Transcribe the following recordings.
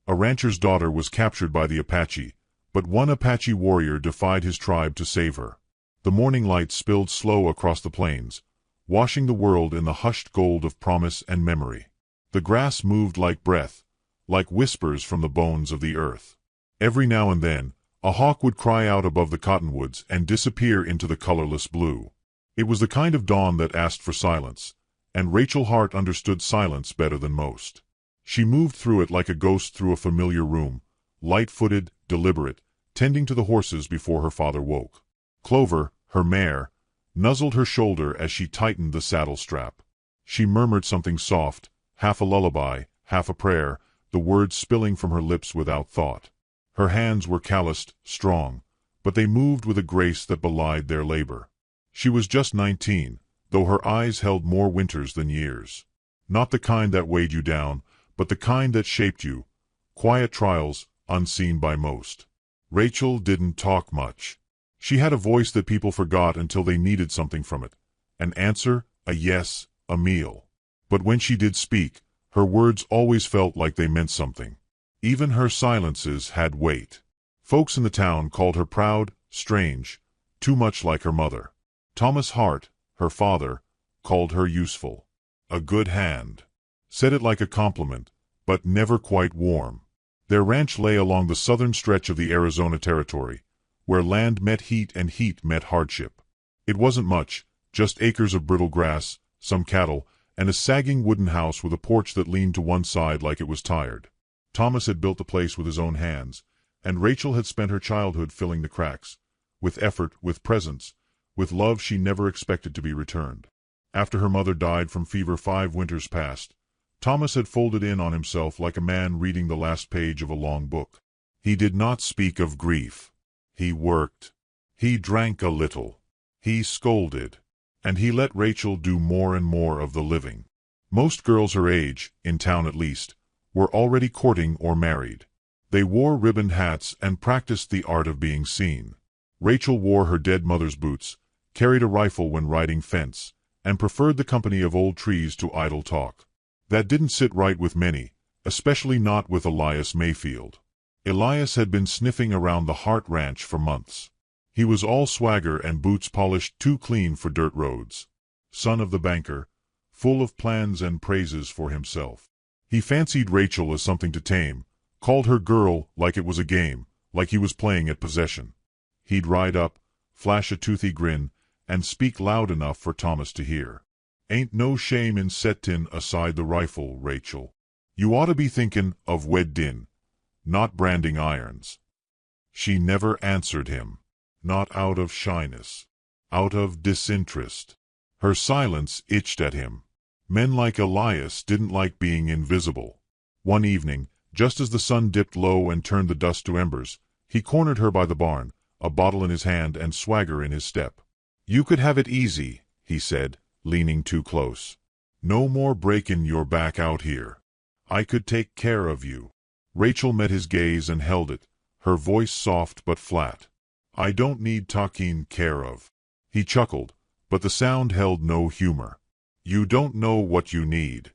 A rancher's daughter was captured by the Apache, but one Apache warrior defied his tribe to save her. The morning light spilled slow across the plains, washing the world in the hushed gold of promise and memory. The grass moved like breath, like whispers from the bones of the earth. Every now and then, a hawk would cry out above the cottonwoods and disappear into the colorless blue. It was the kind of dawn that asked for silence, and Rachel Hart understood silence better than most. She moved through it like a ghost through a familiar room, light-footed, deliberate, tending to the horses before her father woke. Clover, her mare, nuzzled her shoulder as she tightened the saddle strap. She murmured something soft, half a lullaby, half a prayer, the words spilling from her lips without thought. Her hands were calloused, strong, but they moved with a grace that belied their labor. She was just 19, though her eyes held more winters than years. Not the kind that weighed you down, but the kind that shaped you, quiet trials, unseen by most. Rachel didn't talk much. She had a voice that people forgot until they needed something from it. An answer, a yes, a meal. But when she did speak, her words always felt like they meant something. Even her silences had weight. Folks in the town called her proud, strange, too much like her mother. Thomas Hart, her father, called her useful. A good hand. Said it like a compliment, but never quite warm. Their ranch lay along the southern stretch of the Arizona Territory, where land met heat and heat met hardship. It wasn't much, just acres of brittle grass, some cattle, and a sagging wooden house with a porch that leaned to one side like it was tired. Thomas had built the place with his own hands, and Rachel had spent her childhood filling the cracks, with effort, with presence, with love she never expected to be returned. After her mother died from fever 5 winters past, Thomas had folded in on himself like a man reading the last page of a long book. He did not speak of grief. He worked. He drank a little. He scolded. And he let Rachel do more and more of the living. Most girls her age, in town at least, were already courting or married. They wore ribboned hats and practiced the art of being seen. Rachel wore her dead mother's boots, carried a rifle when riding fence, and preferred the company of old trees to idle talk. That didn't sit right with many, especially not with Elias Mayfield. Elias had been sniffing around the Hart Ranch for months. He was all swagger and boots polished too clean for dirt roads. Son of the banker, full of plans and praises for himself. He fancied Rachel as something to tame, called her girl like it was a game, like he was playing at possession. He'd ride up, flash a toothy grin, and speak loud enough for Thomas to hear. Ain't no shame in settin' aside the rifle, Rachel. You ought to be thinkin' of weddin', not branding irons. She never answered him. Not out of shyness. Out of disinterest. Her silence itched at him. Men like Elias didn't like being invisible. One evening, just as the sun dipped low and turned the dust to embers, he cornered her by the barn, a bottle in his hand and swagger in his step. You could have it easy, he said, leaning too close. No more breakin' your back out here. I could take care of you. Rachel met his gaze and held it, her voice soft but flat. I don't need taking care of. He chuckled, but the sound held no humor. You don't know what you need.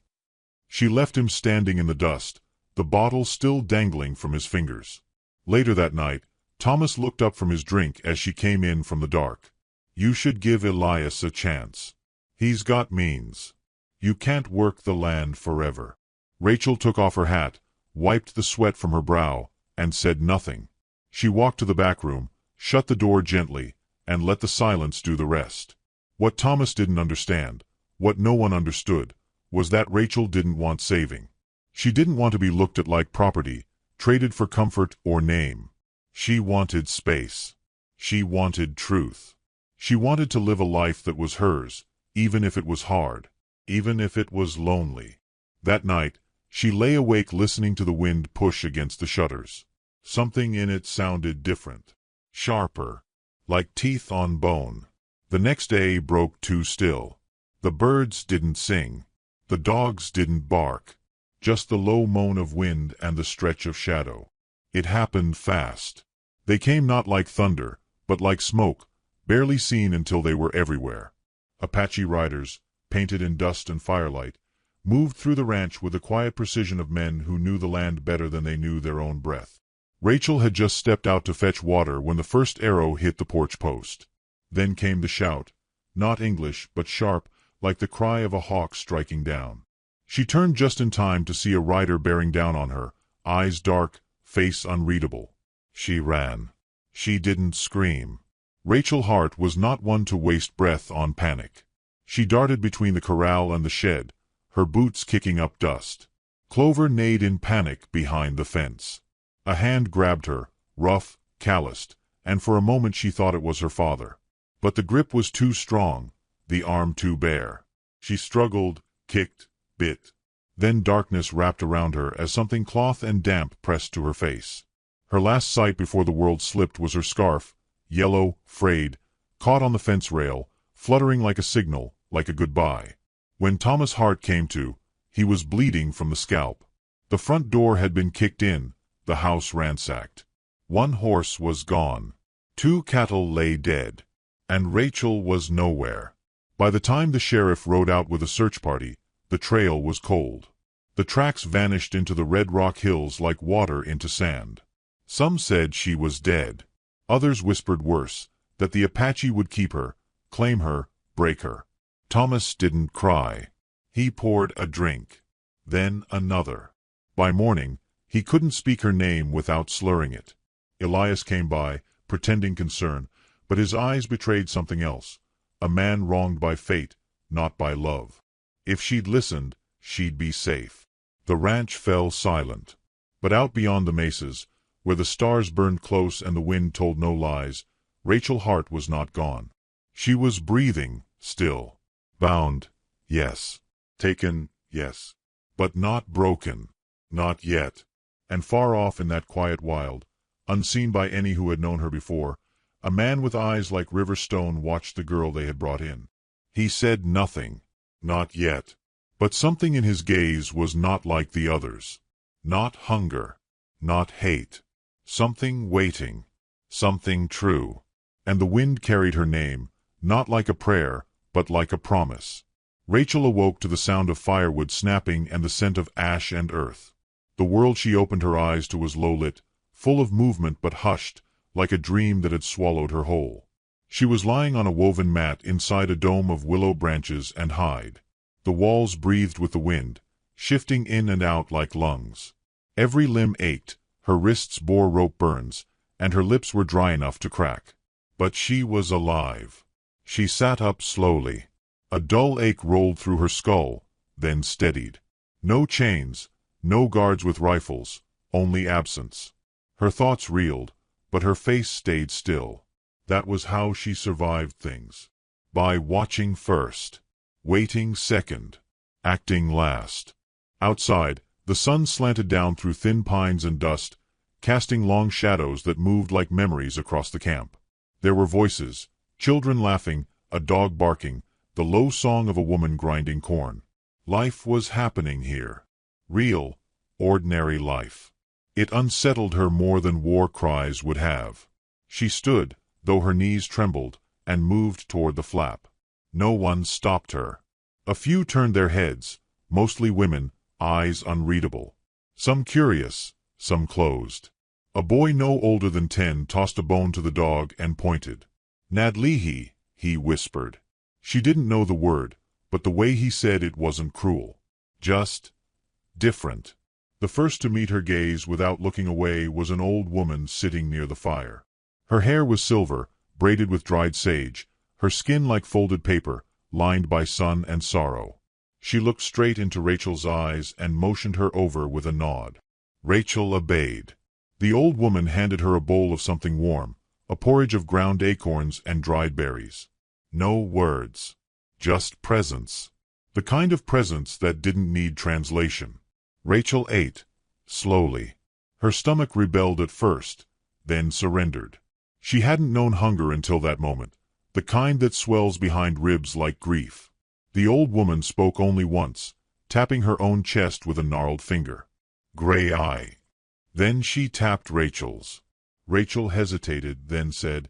She left him standing in the dust, the bottle still dangling from his fingers. Later that night, Thomas looked up from his drink as she came in from the dark. You should give Elias a chance. He's got means. You can't work the land forever. Rachel took off her hat, wiped the sweat from her brow, and said nothing. She walked to the back room, shut the door gently, and let the silence do the rest. What Thomas didn't understand, what no one understood, was that Rachel didn't want saving. She didn't want to be looked at like property, traded for comfort or name. She wanted space. She wanted truth. She wanted to live a life that was hers, even if it was hard, even if it was lonely. That night, she lay awake listening to the wind push against the shutters. Something in it sounded different. Sharper. Like teeth on bone. The next day broke too still. The birds didn't sing. The dogs didn't bark. Just the low moan of wind and the stretch of shadow. It happened fast. They came not like thunder, but like smoke, barely seen until they were everywhere. Apache riders, painted in dust and firelight, moved through the ranch with the quiet precision of men who knew the land better than they knew their own breath. Rachel had just stepped out to fetch water when the first arrow hit the porch post. Then came the shout, not English but sharp, like the cry of a hawk striking down. She turned just in time to see a rider bearing down on her, eyes dark, face unreadable. She ran. She didn't scream. Rachel Hart was not one to waste breath on panic. She darted between the corral and the shed, her boots kicking up dust. Clover neighed in panic behind the fence. A hand grabbed her, rough, calloused, and for a moment she thought it was her father. But the grip was too strong, the arm too bare. She struggled, kicked, bit. Then darkness wrapped around her as something cloth and damp pressed to her face. Her last sight before the world slipped was her scarf, yellow, frayed, caught on the fence rail, fluttering like a signal, like a goodbye. When Thomas Hart came to, he was bleeding from the scalp. The front door had been kicked in, the house ransacked. One horse was gone. 2 cattle lay dead. And Rachel was nowhere. By the time the sheriff rode out with a search party, the trail was cold. The tracks vanished into the red rock hills like water into sand. Some said she was dead. Others whispered worse, that the Apache would keep her, claim her, break her. Thomas didn't cry. He poured a drink. Then another. By morning, he couldn't speak her name without slurring it. Elias came by, pretending concern, but his eyes betrayed something else. A man wronged by fate, not by love. If she'd listened, she'd be safe. The ranch fell silent. But out beyond the mesas, where the stars burned close and the wind told no lies, Rachel Hart was not gone. She was breathing, still. Bound, yes. Taken, yes. But not broken. Not yet. And far off in that quiet wild, unseen by any who had known her before, a man with eyes like river stone watched the girl they had brought in. He said nothing. Not yet. But something in his gaze was not like the others. Not hunger. Not hate. Something waiting. Something true. And the wind carried her name, not like a prayer, but like a promise. Rachel awoke to the sound of firewood snapping and the scent of ash and earth. The world she opened her eyes to was low-lit, full of movement but hushed, like a dream that had swallowed her whole. She was lying on a woven mat inside a dome of willow branches and hide. The walls breathed with the wind, shifting in and out like lungs. Every limb ached, her wrists bore rope burns, and her lips were dry enough to crack. But she was alive. She sat up slowly. A dull ache rolled through her skull, then steadied. No chains, no guards with rifles, only absence. Her thoughts reeled, but her face stayed still. That was how she survived things. By watching first, waiting second, acting last. Outside, the sun slanted down through thin pines and dust, casting long shadows that moved like memories across the camp. There were voices, children laughing, a dog barking, the low song of a woman grinding corn. Life was happening here. Real, ordinary life. It unsettled her more than war cries would have. She stood, though her knees trembled, and moved toward the flap. No one stopped her. A few turned their heads, mostly women, eyes unreadable. Some curious, some closed. A boy no older than 10 tossed a bone to the dog and pointed. "Nadlihi," he whispered. She didn't know the word, but the way he said it wasn't cruel. Just different. The first to meet her gaze without looking away was an old woman sitting near the fire. Her hair was silver, braided with dried sage, her skin like folded paper, lined by sun and sorrow. She looked straight into Rachel's eyes and motioned her over with a nod. Rachel obeyed. The old woman handed her a bowl of something warm, a porridge of ground acorns and dried berries. No words. Just presence. The kind of presence that didn't need translation. Rachel ate, slowly. Her stomach rebelled at first, then surrendered. She hadn't known hunger until that moment, the kind that swells behind ribs like grief. The old woman spoke only once, tapping her own chest with a gnarled finger. "Gray eye." Then she tapped Rachel's. Rachel hesitated, then said,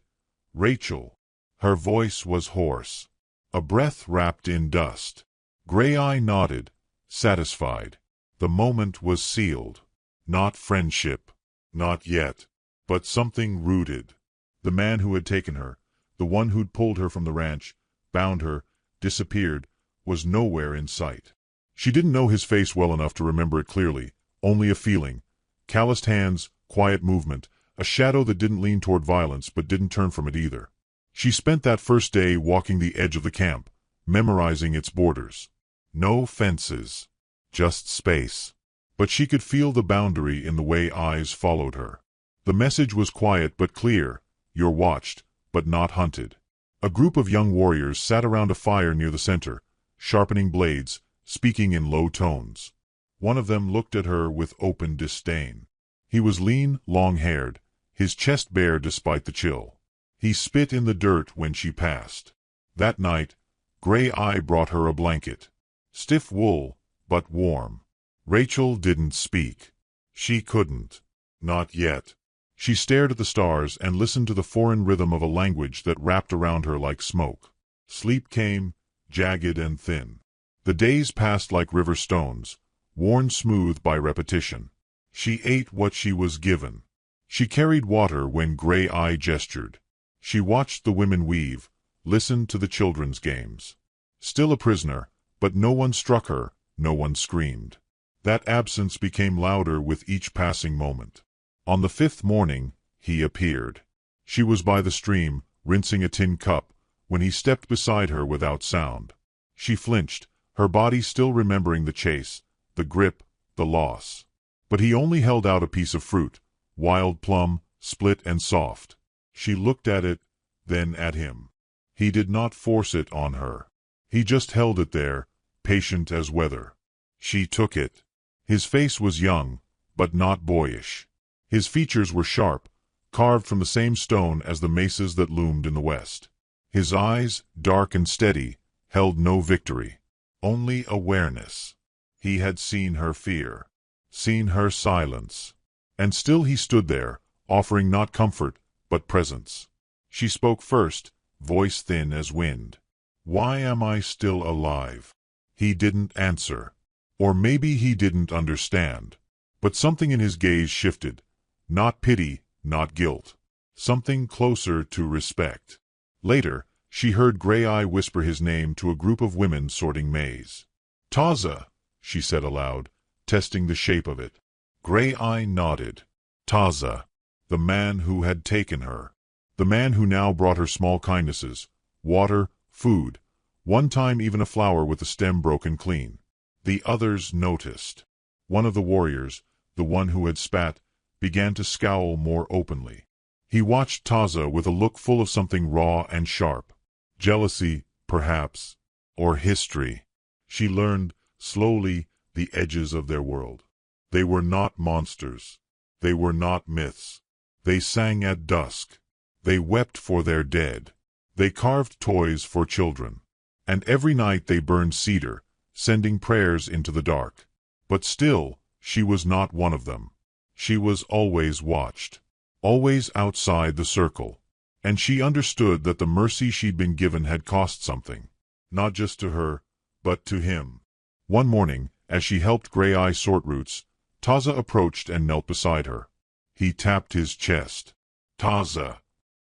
"Rachel." Her voice was hoarse. A breath wrapped in dust. Gray Eye nodded, satisfied. The moment was sealed. Not friendship. Not yet. But something rooted. The man who had taken her, the one who'd pulled her from the ranch, bound her, disappeared, was nowhere in sight. She didn't know his face well enough to remember it clearly, only a feeling. Calloused hands, quiet movement, a shadow that didn't lean toward violence but didn't turn from it either. She spent that first day walking the edge of the camp, memorizing its borders. No fences. Just space. But she could feel the boundary in the way eyes followed her. The message was quiet but clear. You're watched, but not hunted. A group of young warriors sat around a fire near the center, sharpening blades, speaking in low tones. One of them looked at her with open disdain. He was lean, long-haired, his chest bare despite the chill. He spit in the dirt when she passed. That night, Gray Eye brought her a blanket. Stiff wool, but warm. Rachel didn't speak. She couldn't. Not yet. She stared at the stars and listened to the foreign rhythm of a language that wrapped around her like smoke. Sleep came, jagged and thin. The days passed like river stones, worn smooth by repetition. She ate what she was given. She carried water when Gray Eye gestured. She watched the women weave, listened to the children's games. Still a prisoner, but no one struck her, no one screamed. That absence became louder with each passing moment. On the 5th morning, he appeared. She was by the stream, rinsing a tin cup, when he stepped beside her without sound. She flinched, her body still remembering the chase, the grip, the loss. But he only held out a piece of fruit, wild plum, split and soft. She looked at it, then at him. He did not force it on her. He just held it there, patient as weather. She took it. His face was young, but not boyish. His features were sharp, carved from the same stone as the mesas that loomed in the west. His eyes, dark and steady, held no victory, only awareness. He had seen her fear, seen her silence. And still he stood there, offering not comfort, but presence. She spoke first, voice thin as wind. "Why am I still alive?" He didn't answer. Or maybe he didn't understand. But something in his gaze shifted. Not pity, not guilt. Something closer to respect. Later, she heard Gray Eye whisper his name to a group of women sorting maize. "Taza," she said aloud, testing the shape of it. Gray Eye nodded. Taza. The man who had taken her. The man who now brought her small kindnesses. Water, food. One time even a flower with the stem broken clean. The others noticed. One of the warriors, the one who had spat, began to scowl more openly. He watched Taza with a look full of something raw and sharp. Jealousy, perhaps, or history. She learned, slowly, the edges of their world. They were not monsters. They were not myths. They sang at dusk. They wept for their dead. They carved toys for children. And every night they burned cedar, sending prayers into the dark. But still, she was not one of them. She was always watched. Always outside the circle. And she understood that the mercy she'd been given had cost something. Not just to her, but to him. One morning, as she helped Gray Eye sort roots, Taza approached and knelt beside her. He tapped his chest. "Taza."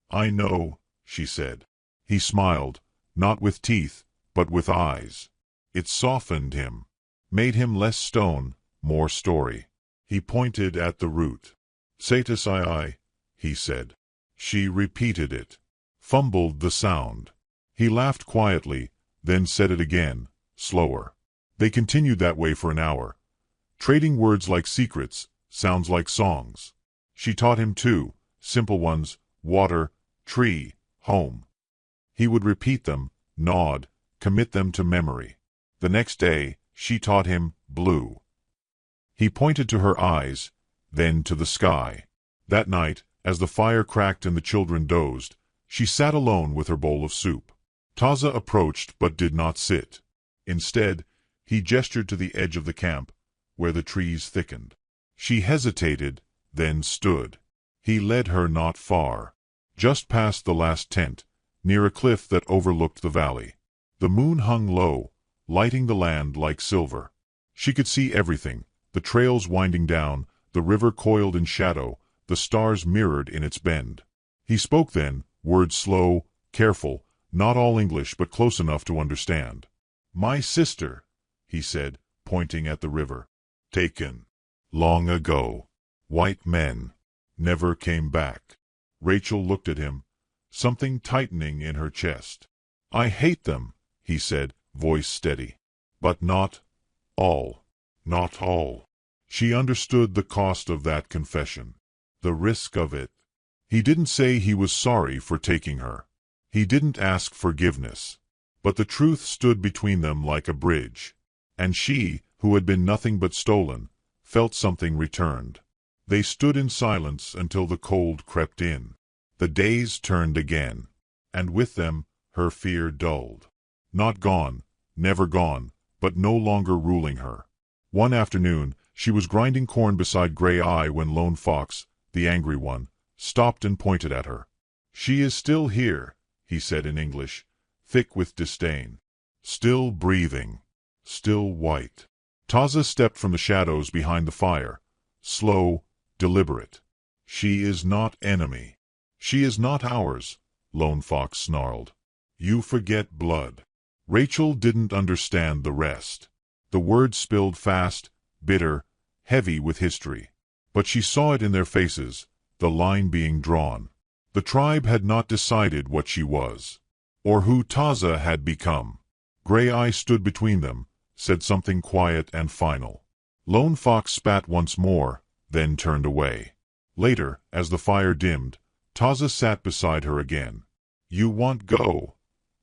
"I know," she said. He smiled, not with teeth, but with eyes. It softened him, made him less stone, more story. He pointed at the root. "Satisai," he said. She repeated it, fumbled the sound. He laughed quietly, then said it again, slower. They continued that way for an hour, trading words like secrets, sounds like songs. She taught him too, simple ones, water, tree, home. He would repeat them, nod, commit them to memory. The next day, she taught him blue. He pointed to her eyes, then to the sky. That night, as the fire cracked and the children dozed, she sat alone with her bowl of soup. Taza approached but did not sit. Instead, he gestured to the edge of the camp, where the trees thickened. She hesitated, then stood. He led her not far, just past the last tent, near a cliff that overlooked the valley. The moon hung low, lighting the land like silver. She could see everything, the trails winding down, the river coiled in shadow, the stars mirrored in its bend. He spoke then, words slow, careful, not all English but close enough to understand. "My sister," he said, pointing at the river. "Taken. Long ago. White men. Never came back." Rachel looked at him, something tightening in her chest. "I hate them," he said, voice steady. "But not all. Not all." She understood the cost of that confession. The risk of it. He didn't say he was sorry for taking her. He didn't ask forgiveness. But the truth stood between them like a bridge. And she, who had been nothing but stolen, felt something returned. They stood in silence until the cold crept in. The days turned again. And with them, her fear dulled. Not gone, never gone, but no longer ruling her. One afternoon, she was grinding corn beside Gray Eye when Lone Fox, the angry one, stopped and pointed at her. "She is still here," he said in English, thick with disdain. "Still breathing. Still white." Taza stepped from the shadows behind the fire, slow, deliberate. "She is not enemy. She is not ours," Lone Fox snarled. "You forget blood." Rachel didn't understand the rest. The words spilled fast, bitter, heavy with history. But she saw it in their faces, the line being drawn. The tribe had not decided what she was, or who Taza had become. Gray Eye stood between them, said something quiet and final. Lone Fox spat once more, then turned away. Later, as the fire dimmed, Taza sat beside her again. "You want go?"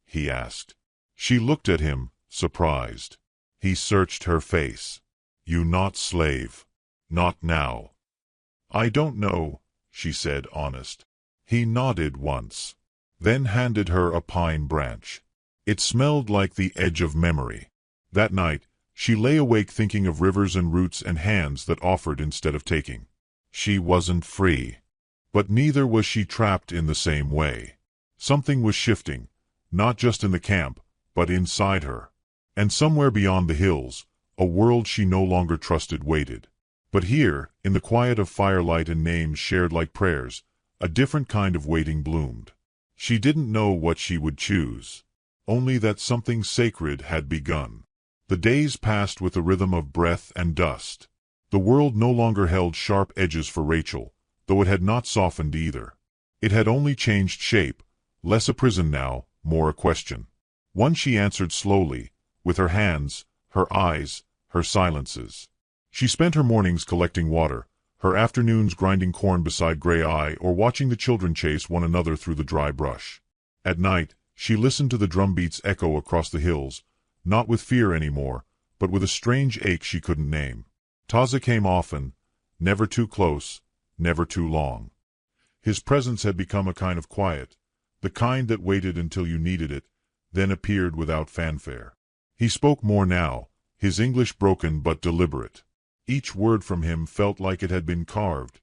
he asked. She looked at him, surprised. He searched her face. "You not slave. Not now." "I don't know," she said, honest. He nodded once, then handed her a pine branch. It smelled like the edge of memory. That night, she lay awake thinking of rivers and roots and hands that offered instead of taking. She wasn't free. But neither was she trapped in the same way. Something was shifting, not just in the camp, but inside her. And somewhere beyond the hills, a world she no longer trusted waited. But here, in the quiet of firelight and names shared like prayers, a different kind of waiting bloomed. She didn't know what she would choose, only that something sacred had begun. The days passed with the rhythm of breath and dust. The world no longer held sharp edges for Rachel, though it had not softened either. It had only changed shape, less a prison now, more a question. One she answered slowly, with her hands, her eyes, her silences. She spent her mornings collecting water, her afternoons grinding corn beside Gray Eye or watching the children chase one another through the dry brush. At night, she listened to the drumbeats echo across the hills, not with fear anymore, but with a strange ache she couldn't name. Taza came often, never too close, never too long. His presence had become a kind of quiet, the kind that waited until you needed it, then appeared without fanfare. He spoke more now, his English broken but deliberate. Each word from him felt like it had been carved,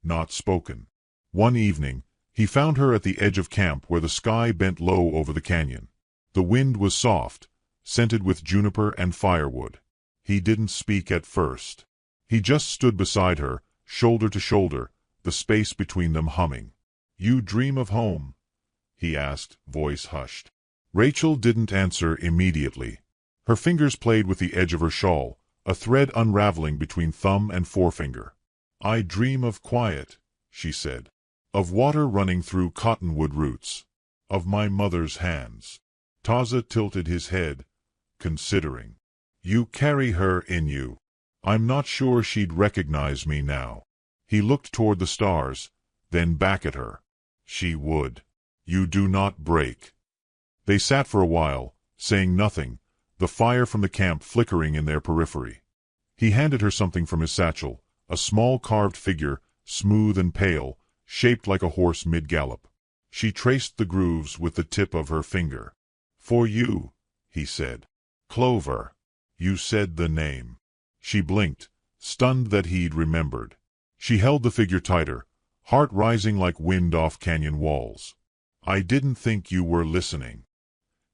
not spoken. One evening, he found her at the edge of camp where the sky bent low over the canyon. The wind was soft, scented with juniper and firewood. He didn't speak at first. He just stood beside her, shoulder to shoulder, the space between them humming. "You dream of home?" he asked, voice hushed. Rachel didn't answer immediately. Her fingers played with the edge of her shawl, a thread unraveling between thumb and forefinger. "I dream of quiet," she said. "Of water running through cottonwood roots. Of my mother's hands." Taza tilted his head, considering. "You carry her in you. I'm not sure she'd recognize me now." He looked toward the stars, then back at her. "She would. You do not break." They sat for a while, saying nothing, the fire from the camp flickering in their periphery. He handed her something from his satchel, a small carved figure, smooth and pale, shaped like a horse mid-gallop. She traced the grooves with the tip of her finger. "For you," he said. "Clover. You said the name." She blinked, stunned that he'd remembered. She held the figure tighter, heart rising like wind off canyon walls. "I didn't think you were listening."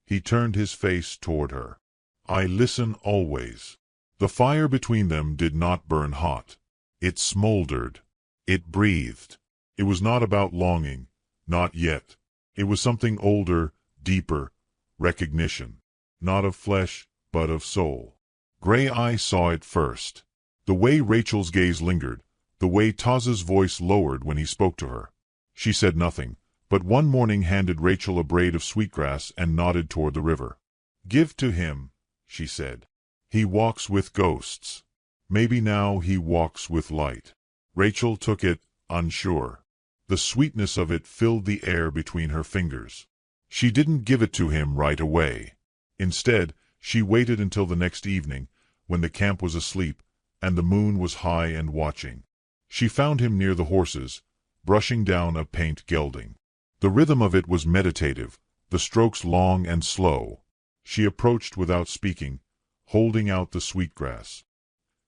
He turned his face toward her. "I listen always." The fire between them did not burn hot. It smoldered. It breathed. It was not about longing, not yet. It was something older, deeper, recognition. Not of flesh, but of soul. Gray Eye saw it first. The way Rachel's gaze lingered, the way Taza's voice lowered when he spoke to her. She said nothing, but one morning handed Rachel a braid of sweetgrass and nodded toward the river. "Give to him," she said. "He walks with ghosts. Maybe now he walks with light." Rachel took it, unsure. The sweetness of it filled the air between her fingers. She didn't give it to him right away. Instead, she waited until the next evening, when the camp was asleep, and the moon was high and watching. She found him near the horses, brushing down a paint gelding. The rhythm of it was meditative, the strokes long and slow. She approached without speaking, holding out the sweetgrass.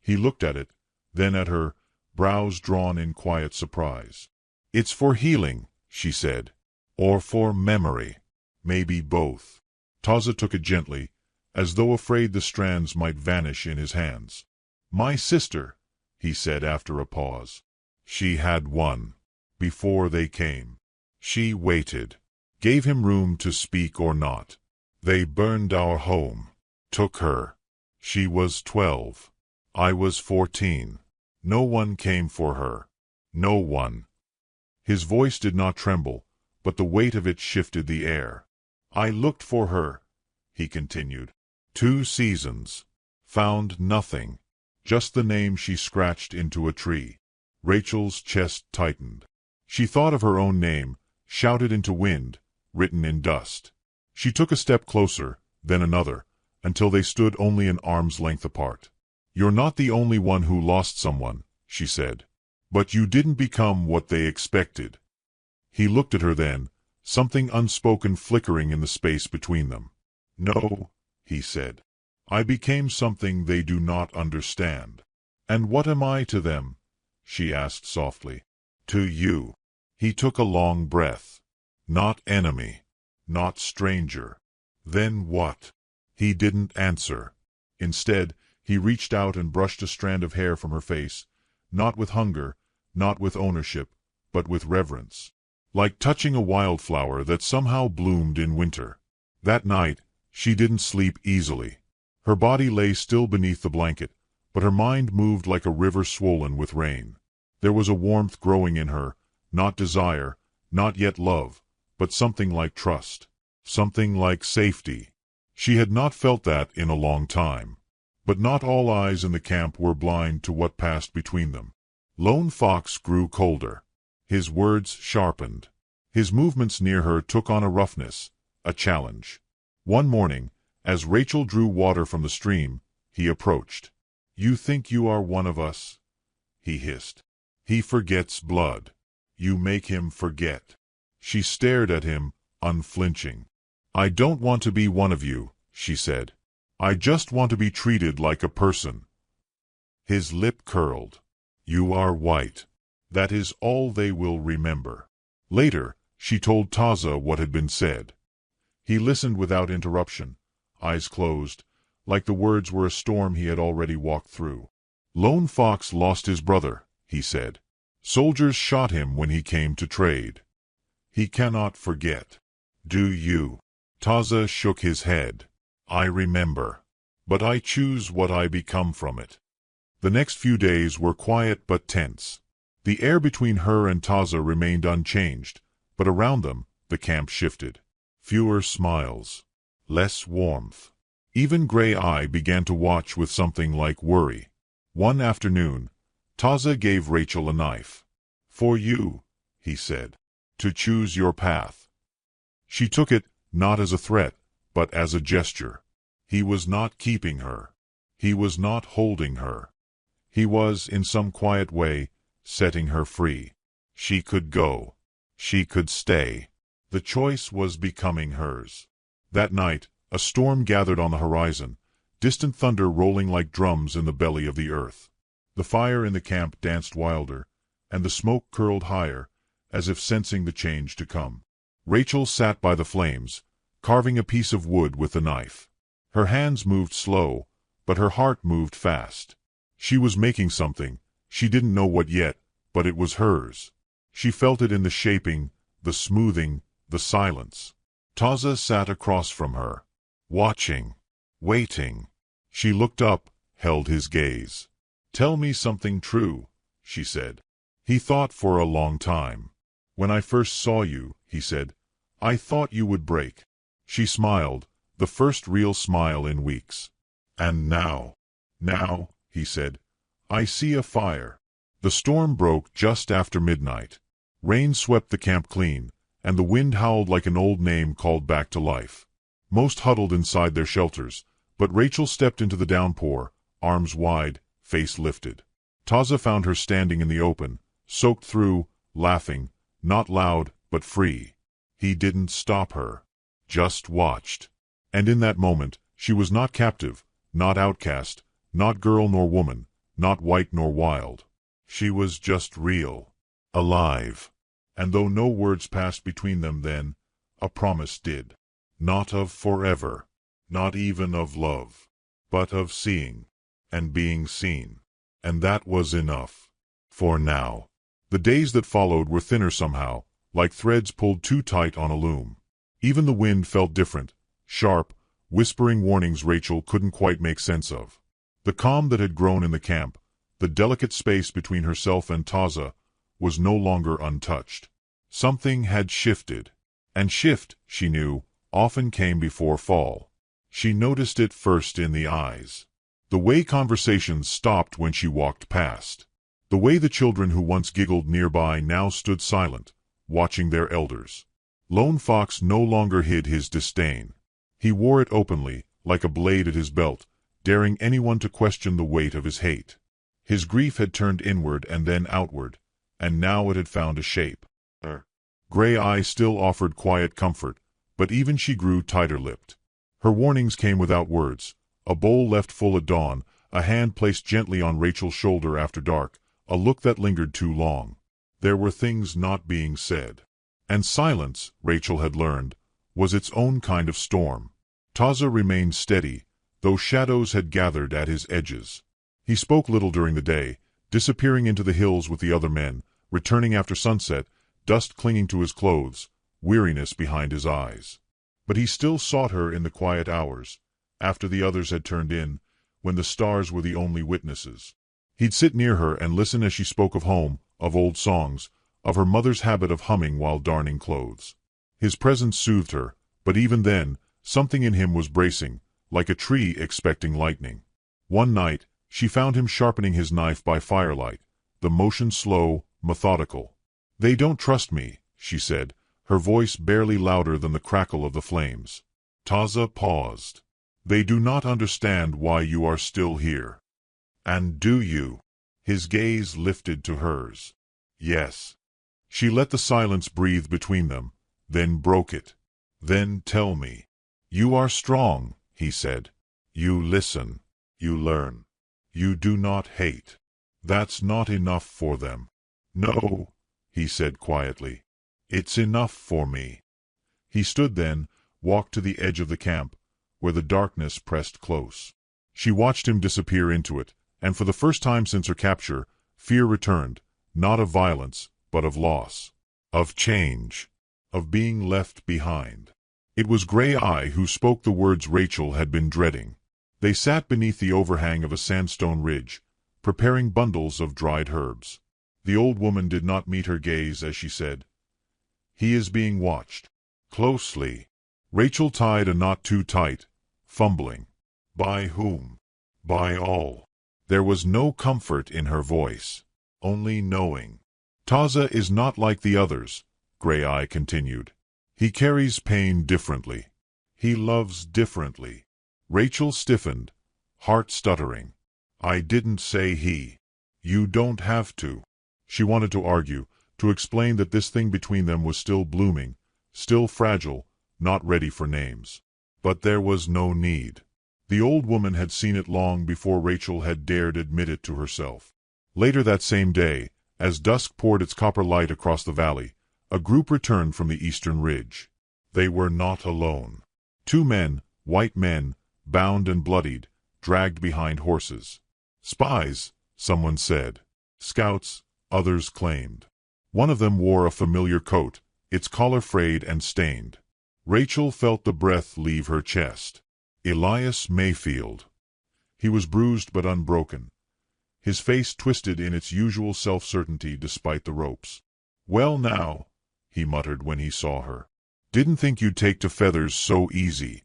He looked at it, then at her, brows drawn in quiet surprise. "It's for healing," she said. "Or for memory. Maybe both." Taza took it gently, as though afraid the strands might vanish in his hands. "My sister," he said after a pause. She had one. Before they came. She waited. Gave him room to speak or not. "They burned our home. Took her. She was 12. I was 14. No one came for her. No one." His voice did not tremble, but the weight of it shifted the air. "I looked for her," he continued. 2 seasons. Found nothing. Just the name she scratched into a tree." Rachel's chest tightened. She thought of her own name, shouted into wind, written in dust. She took a step closer, then another, until they stood only an arm's length apart. "You're not the only one who lost someone," she said. "But you didn't become what they expected." He looked at her then, something unspoken flickering in the space between them. "No," he said. "I became something they do not understand." "And what am I to them?" she asked softly. "To you." He took a long breath. "Not enemy. Not stranger." "Then what?" He didn't answer. Instead, he reached out and brushed a strand of hair from her face, not with hunger, not with ownership, but with reverence. Like touching a wildflower that somehow bloomed in winter. That night, she didn't sleep easily. Her body lay still beneath the blanket, but her mind moved like a river swollen with rain. There was a warmth growing in her, not desire, not yet love, but something like trust, something like safety. She had not felt that in a long time. But not all eyes in the camp were blind to what passed between them. Lone Fox grew colder. His words sharpened. His movements near her took on a roughness, a challenge. One morning, as Rachel drew water from the stream, he approached. "You think you are one of us?" he hissed. "He forgets blood. You make him forget." She stared at him, unflinching. "I don't want to be one of you," she said. "I just want to be treated like a person." His lip curled. "You are white. That is all they will remember." Later, she told Taza what had been said. He listened without interruption, eyes closed, like the words were a storm he had already walked through. "Lone Fox lost his brother," he said. "Soldiers shot him when he came to trade. He cannot forget. Do you?" Taza shook his head. "I remember. But I choose what I become from it." The next few days were quiet but tense. The air between her and Taza remained unchanged, but around them, the camp shifted. Fewer smiles. Less warmth. Even Gray Eye began to watch with something like worry. One afternoon, Taza gave Rachel a knife. "For you," he said, "to choose your path." She took it, not as a threat, but as a gesture. He was not keeping her. He was not holding her. He was, in some quiet way, setting her free. She could go. She could stay. The choice was becoming hers. That night, a storm gathered on the horizon, distant thunder rolling like drums in the belly of the earth. The fire in the camp danced wilder, and the smoke curled higher, as if sensing the change to come. Rachel sat by the flames, carving a piece of wood with the knife. Her hands moved slow, but her heart moved fast. She was making something, she didn't know what yet, but it was hers. She felt it in the shaping, the smoothing, the silence. Taza sat across from her, watching, waiting. She looked up, held his gaze. "Tell me something true," she said. He thought for a long time. "When I first saw you," he said, "I thought you would break." She smiled, the first real smile in weeks. "And now," he said, "I see a fire." The storm broke just after midnight. Rain swept the camp clean, and the wind howled like an old name called back to life. Most huddled inside their shelters, but Rachel stepped into the downpour, arms wide, face lifted. Taza found her standing in the open, soaked through, laughing, not loud, but free. He didn't stop her, just watched. And in that moment, she was not captive, not outcast, not girl nor woman, not white nor wild. She was just real, alive. And though no words passed between them then, a promise did. Not of forever, not even of love, but of seeing, and being seen. And that was enough. For now. The days that followed were thinner somehow, like threads pulled too tight on a loom. Even the wind felt different, sharp, whispering warnings Rachel couldn't quite make sense of. The calm that had grown in the camp, the delicate space between herself and Taza, was no longer untouched. Something had shifted. And shift, she knew, often came before fall. She noticed it first in the eyes. The way conversations stopped when she walked past. The way the children who once giggled nearby now stood silent, watching their elders. Lone Fox no longer hid his disdain. He wore it openly, like a blade at his belt, daring anyone to question the weight of his hate. His grief had turned inward and then outward, and now it had found a shape. Gray Eye still offered quiet comfort, but even she grew tighter-lipped. Her warnings came without words. A bowl left full at dawn, a hand placed gently on Rachel's shoulder after dark, a look that lingered too long. There were things not being said. And silence, Rachel had learned, was its own kind of storm. Taza remained steady, though shadows had gathered at his edges. He spoke little during the day, disappearing into the hills with the other men, returning after sunset, dust clinging to his clothes, weariness behind his eyes. But he still sought her in the quiet hours, after the others had turned in, when the stars were the only witnesses. He'd sit near her and listen as she spoke of home, of old songs, of her mother's habit of humming while darning clothes. His presence soothed her, but even then, something in him was bracing, like a tree expecting lightning. One night, she found him sharpening his knife by firelight, the motion slow, methodical. "They don't trust me," she said, her voice barely louder than the crackle of the flames. Taza paused. "They do not understand why you are still here." "And do you?" His gaze lifted to hers. "Yes." She let the silence breathe between them, then broke it. "Then tell me." "You are strong," he said. "You listen. You learn. You do not hate. That's not enough for them." "No," he said quietly. "It's enough for me." He stood then, walked to the edge of the camp, where the darkness pressed close. She watched him disappear into it, and for the first time since her capture, fear returned, not of violence, but of loss, of change, of being left behind. It was Gray Eye who spoke the words Rachel had been dreading. They sat beneath the overhang of a sandstone ridge, preparing bundles of dried herbs. The old woman did not meet her gaze as she said, "He is being watched. Closely." Rachel tied a knot too tight, fumbling. "By whom?" "By all." There was no comfort in her voice, only knowing. "Taza is not like the others," Gray Eye continued. "He carries pain differently. He loves differently." Rachel stiffened, heart stuttering. "I didn't say he." "You don't have to." She wanted to argue, to explain that this thing between them was still blooming, still fragile, not ready for names. But there was no need. The old woman had seen it long before Rachel had dared admit it to herself. Later that same day, as dusk poured its copper light across the valley, a group returned from the eastern ridge. They were not alone. Two men, white men, bound and bloodied, dragged behind horses. Spies, someone said. Scouts, others claimed. One of them wore a familiar coat, its collar frayed and stained. Rachel felt the breath leave her chest. Elias Mayfield. He was bruised but unbroken, his face twisted in its usual self-certainty despite the ropes. "Well now," he muttered when he saw her. "Didn't think you'd take to feathers so easy."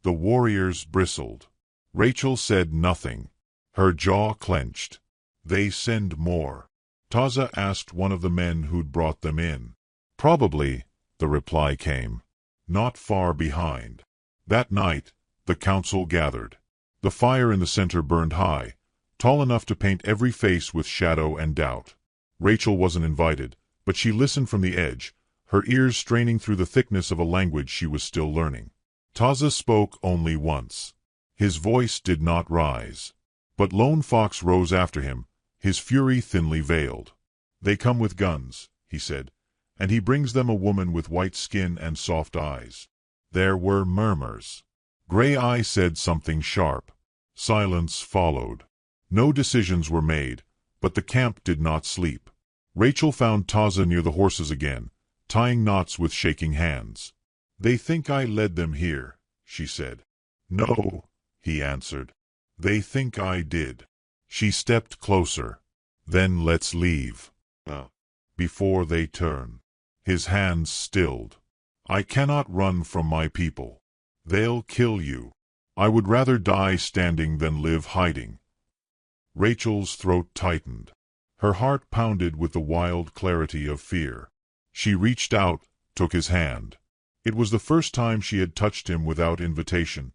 The warriors bristled. Rachel said nothing. Her jaw clenched. "They send more?" Taza asked one of the men who'd brought them in. "Probably," the reply came. "Not far behind." That night, the council gathered. The fire in the center burned high, tall enough to paint every face with shadow and doubt. Rachel wasn't invited, but she listened from the edge, her ears straining through the thickness of a language she was still learning. Taza spoke only once. His voice did not rise. But Lone Fox rose after him, his fury thinly veiled. "They come with guns," he said, "and he brings them a woman with white skin and soft eyes." There were murmurs. Gray Eye said something sharp. Silence followed. No decisions were made, but the camp did not sleep. Rachel found Taza near the horses again, tying knots with shaking hands. "They think I led them here," she said. "No," he answered. "They think I did." She stepped closer. "Then let's leave. Before they turn." His hands stilled. "I cannot run from my people. They'll kill you. I would rather die standing than live hiding." Rachel's throat tightened. Her heart pounded with the wild clarity of fear. She reached out, took his hand. It was the first time she had touched him without invitation,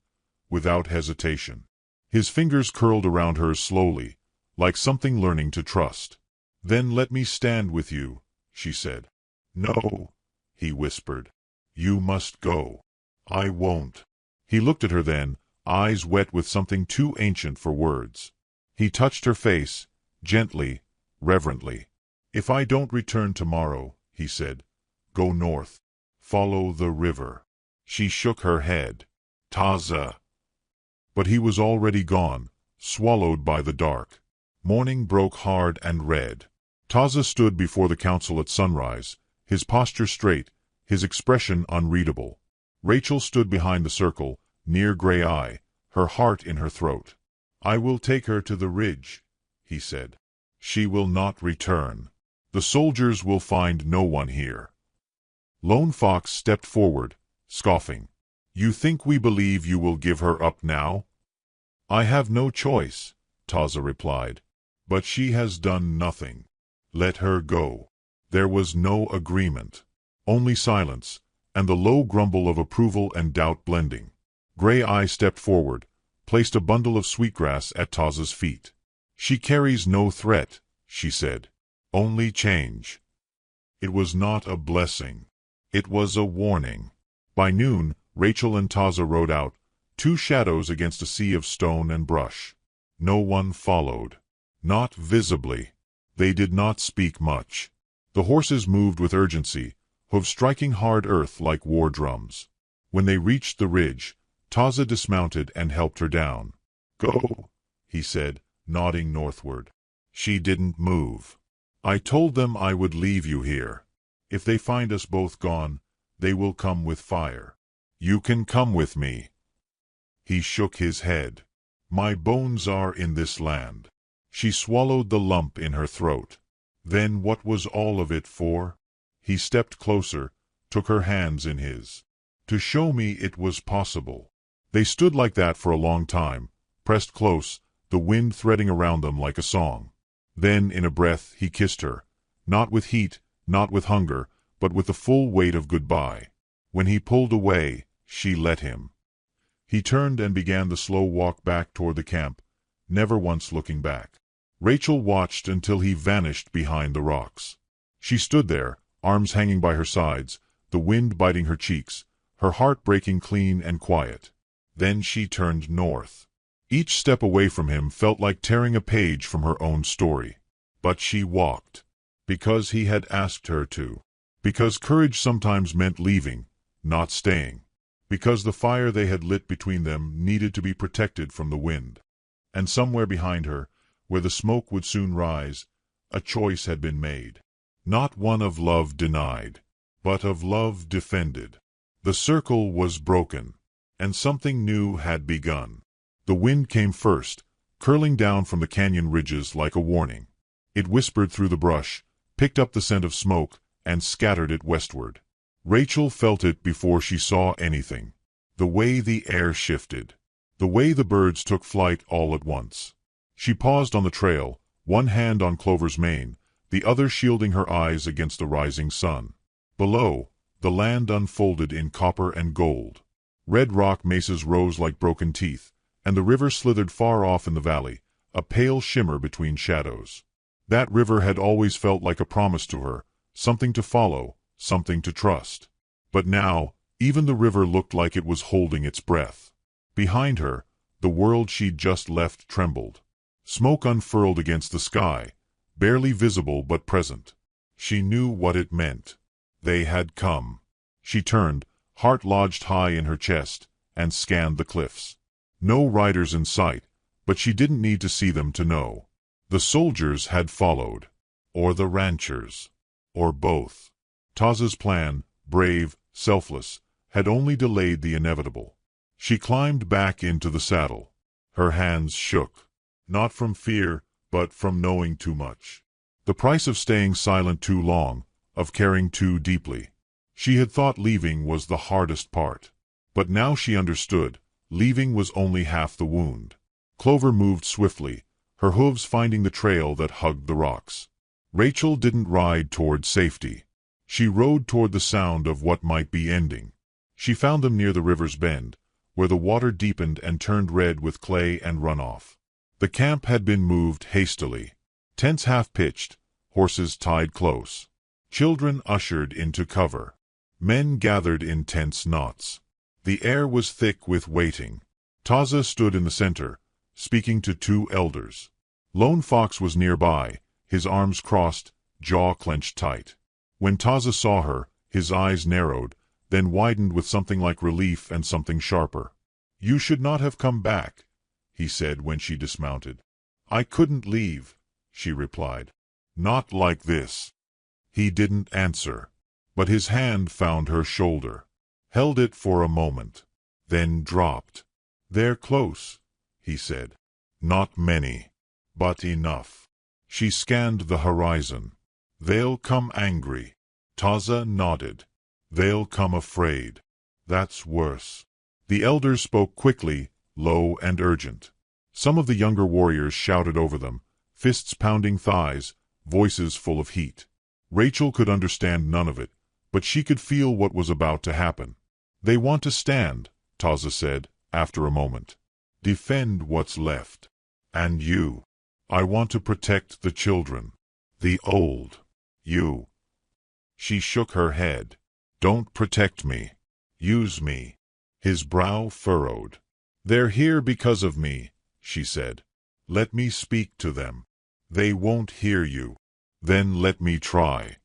without hesitation. His fingers curled around hers slowly, like something learning to trust. "Then let me stand with you," she said. "No," he whispered. "You must go." "I won't." He looked at her then, eyes wet with something too ancient for words. He touched her face, gently, reverently. "If I don't return tomorrow," he said, "go north. Follow the river." She shook her head. "Taza." But he was already gone, swallowed by the dark. Morning broke hard and red. Taza stood before the council at sunrise, his posture straight, his expression unreadable. Rachel stood behind the circle, near Gray Eye, her heart in her throat. "I will take her to the ridge," he said. "She will not return. The soldiers will find no one here." Lone Fox stepped forward, scoffing. "You think we believe you will give her up now?" "I have no choice," Taza replied. "But she has done nothing. Let her go." There was no agreement, only silence, and the low grumble of approval and doubt blending. Gray Eye stepped forward, placed a bundle of sweetgrass at Taza's feet. "She carries no threat," she said. "Only change." It was not a blessing. It was a warning. By noon, Rachel and Taza rode out, two shadows against a sea of stone and brush. No one followed. Not visibly. They did not speak much. The horses moved with urgency, hooves striking hard earth like war drums. When they reached the ridge, Taza dismounted and helped her down. "Go," he said, nodding northward. She didn't move. "I told them I would leave you here. If they find us both gone, they will come with fire. You can come with me." He shook his head. "My bones are in this land." She swallowed the lump in her throat. Then what was all of it for? He stepped closer, took her hands in his. "To show me it was possible." They stood like that for a long time, pressed close, the wind threading around them like a song. Then, in a breath, he kissed her, not with heat, not with hunger, but with the full weight of goodbye. When he pulled away, she let him. He turned and began the slow walk back toward the camp, never once looking back. Rachel watched until he vanished behind the rocks. She stood there, arms hanging by her sides, the wind biting her cheeks, her heart breaking clean and quiet. Then she turned north. Each step away from him felt like tearing a page from her own story. But she walked. Because he had asked her to. Because courage sometimes meant leaving, not staying. because the fire they had lit between them needed to be protected from the wind. And somewhere behind her, where the smoke would soon rise, a choice had been made. Not one of love denied, but of love defended. The circle was broken, and something new had begun. The wind came first, curling down from the canyon ridges like a warning. It whispered through the brush, picked up the scent of smoke, and scattered it westward. Rachel felt it before she saw anything. The way the air shifted. The way the birds took flight all at once. She paused on the trail, one hand on Clover's mane, the other shielding her eyes against the rising sun. Below, the land unfolded in copper and gold. Red rock mesas rose like broken teeth, and the river slithered far off in the valley, a pale shimmer between shadows. That river had always felt like a promise to her, something to follow, something to trust. But now, even the river looked like it was holding its breath. Behind her, the world she'd just left trembled. Smoke unfurled against the sky, barely visible but present. She knew what it meant. They had come. She turned, heart lodged high in her chest, and scanned the cliffs. No riders in sight, but she didn't need to see them to know. The soldiers had followed. Or the ranchers. Or both. Taza's plan, brave, selfless, had only delayed the inevitable. She climbed back into the saddle. Her hands shook. Not from fear, but from knowing too much. The price of staying silent too long, of caring too deeply. She had thought leaving was the hardest part. But now she understood, leaving was only half the wound. Clover moved swiftly, her hooves finding the trail that hugged the rocks. Rachel didn't ride toward safety. She rode toward the sound of what might be ending. She found them near the river's bend, where the water deepened and turned red with clay and runoff. The camp had been moved hastily. Tents half-pitched, horses tied close. Children ushered into cover. Men gathered in tense knots. The air was thick with waiting. Taza stood in the center, speaking to two elders. Lone Fox was nearby, his arms crossed, jaw clenched tight. When Taza saw her, his eyes narrowed, then widened with something like relief and something sharper. "You should not have come back," he said when she dismounted. "I couldn't leave," she replied. "Not like this." He didn't answer, but his hand found her shoulder, held it for a moment, then dropped. "They're close," he said. "Not many, but enough." She scanned the horizon. "They'll come angry." Taza nodded. "They'll come afraid. That's worse." The elders spoke quickly, low and urgent. Some of the younger warriors shouted over them, fists pounding thighs, voices full of heat. Rachel could understand none of it, but she could feel what was about to happen. "They want to stand," Taza said, after a moment. "Defend what's left. And you. I want to protect the children. The old. You." She shook her head. "Don't protect me. Use me." His brow furrowed. "They're here because of me," she said. "Let me speak to them. They won't hear you. Then let me try."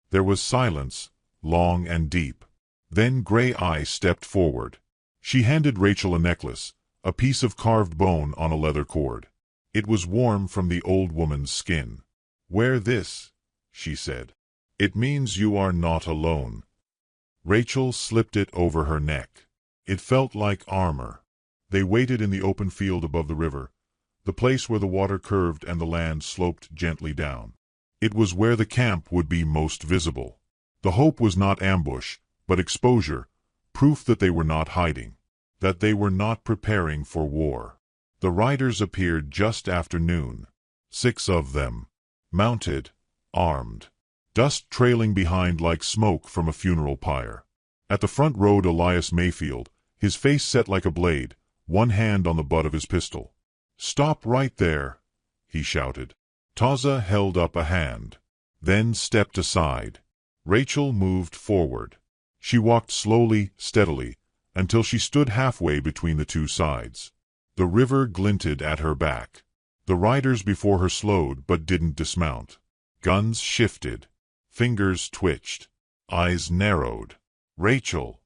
There was silence, long and deep. Then Gray Eye stepped forward. She handed Rachel a necklace, a piece of carved bone on a leather cord. It was warm from the old woman's skin. "Wear this," she said. "It means you are not alone." Rachel slipped it over her neck. It felt like armor. They waited in the open field above the river, the place where the water curved and the land sloped gently down. It was where the camp would be most visible. The hope was not ambush, but exposure, proof that they were not hiding, that they were not preparing for war. The riders appeared just after noon. 6 of them. Mounted, armed. Dust trailing behind like smoke from a funeral pyre. At the front rode Elias Mayfield, his face set like a blade, one hand on the butt of his pistol. "Stop right there," he shouted. Taza held up a hand, then stepped aside. Rachel moved forward. She walked slowly, steadily, until she stood halfway between the two sides. The river glinted at her back. The riders before her slowed but didn't dismount. Guns shifted. Fingers twitched. Eyes narrowed. "Rachel."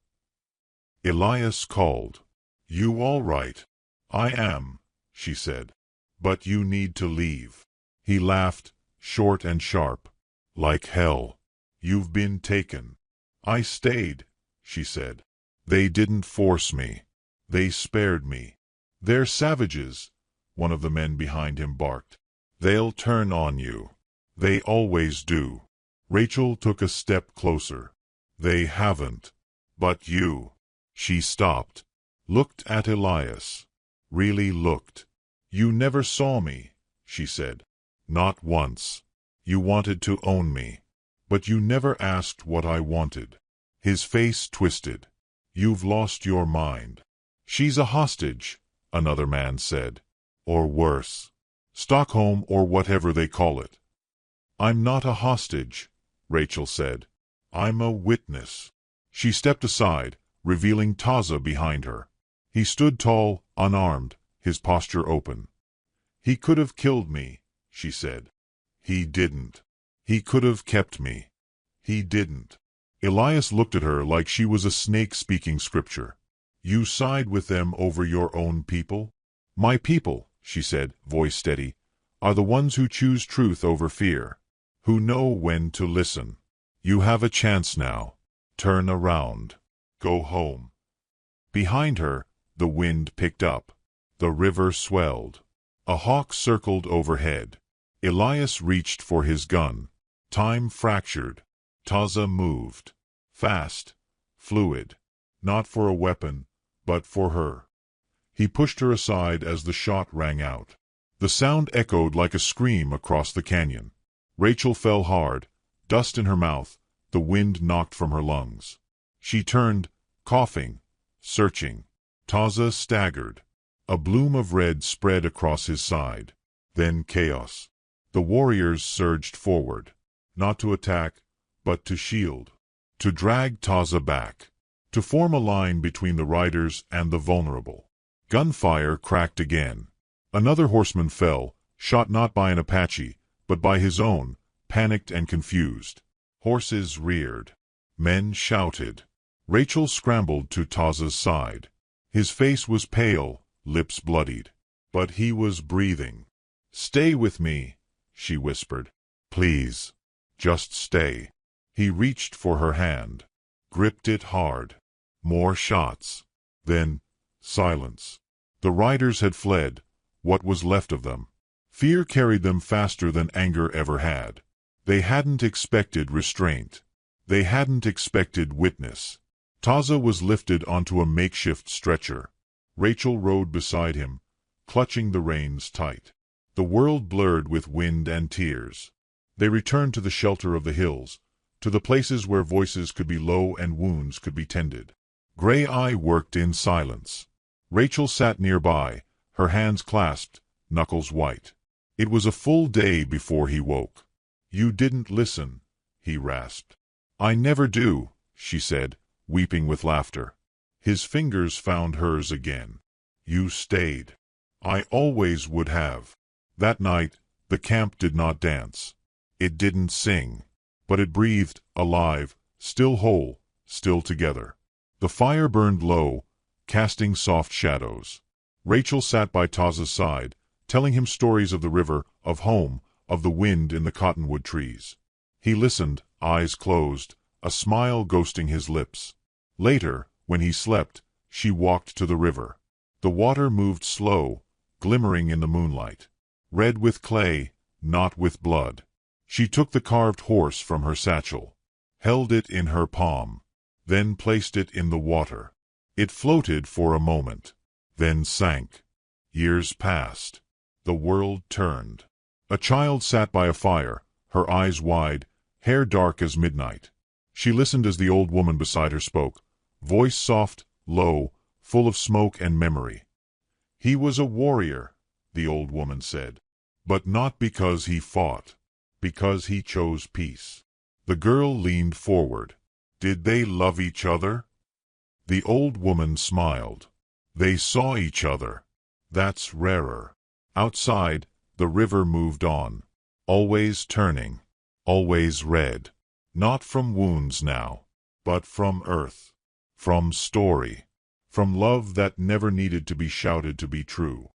Elias called. "You all right?" "I am," she said. "But you need to leave." He laughed, short and sharp. "Like hell. You've been taken." "I stayed," she said. "They didn't force me. They spared me." "They're savages," one of the men behind him barked. "They'll turn on you. They always do." Rachel took a step closer. "They haven't. But you." She stopped, looked at Elias. Really looked. "You never saw me," she said. "Not once. You wanted to own me. But you never asked what I wanted." His face twisted. "You've lost your mind." "She's a hostage," another man said. "Or worse. Stockholm or whatever they call it." "I'm not a hostage," Rachel said. "I'm a witness." She stepped aside, revealing Taza behind her. He stood tall, unarmed, his posture open. "He could have killed me," she said. "He didn't. He could have kept me. He didn't." Elias looked at her like she was a snake speaking scripture. "You side with them over your own people?" "My people," she said, voice steady, "are the ones who choose truth over fear, who know when to listen. You have a chance now. Turn around. Go home." Behind her, the wind picked up. The river swelled. A hawk circled overhead. Elias reached for his gun. Time fractured. Taza moved. Fast. Fluid. Not for a weapon, but for her. He pushed her aside as the shot rang out. The sound echoed like a scream across the canyon. Rachel fell hard, dust in her mouth, the wind knocked from her lungs. She turned, coughing, searching. Taza staggered. A bloom of red spread across his side. Then chaos. The warriors surged forward, not to attack, but to shield, to drag Taza back, to form a line between the riders and the vulnerable. Gunfire cracked again. Another horseman fell, shot not by an Apache, but by his own, panicked and confused. Horses reared. Men shouted. Rachel scrambled to Taza's side. His face was pale, lips bloodied. But he was breathing. "Stay with me," she whispered. "Please. Just stay." He reached for her hand. Gripped it hard. More shots. Then, silence. The riders had fled, what was left of them. Fear carried them faster than anger ever had. They hadn't expected restraint. They hadn't expected witness. Taza was lifted onto a makeshift stretcher. Rachel rode beside him, clutching the reins tight. The world blurred with wind and tears. They returned to the shelter of the hills, to the places where voices could be low and wounds could be tended. Gray Eye worked in silence. Rachel sat nearby, her hands clasped, knuckles white. It was a full day before he woke. "You didn't listen," he rasped. "I never do," she said, weeping with laughter. His fingers found hers again. "You stayed. I always would have." That night, the camp did not dance. It didn't sing. But it breathed, alive, still whole, still together. The fire burned low, casting soft shadows. Rachel sat by Taza's side, telling him stories of the river, of home, of the wind in the cottonwood trees. He listened, eyes closed, a smile ghosting his lips. Later, when he slept, she walked to the river. The water moved slow, glimmering in the moonlight. Red with clay, not with blood. She took the carved horse from her satchel, held it in her palm, then placed it in the water. It floated for a moment, then sank. Years passed. The world turned. A child sat by a fire, her eyes wide, hair dark as midnight. She listened as the old woman beside her spoke, voice soft, low, full of smoke and memory. "He was a warrior," the old woman said, "but not because he fought. Because he chose peace." The girl leaned forward. "Did they love each other?" The old woman smiled. "They saw each other. That's rarer." Outside, the river moved on, always turning, always red. Not from wounds now, but from earth, from story. From love that never needed to be shouted to be true.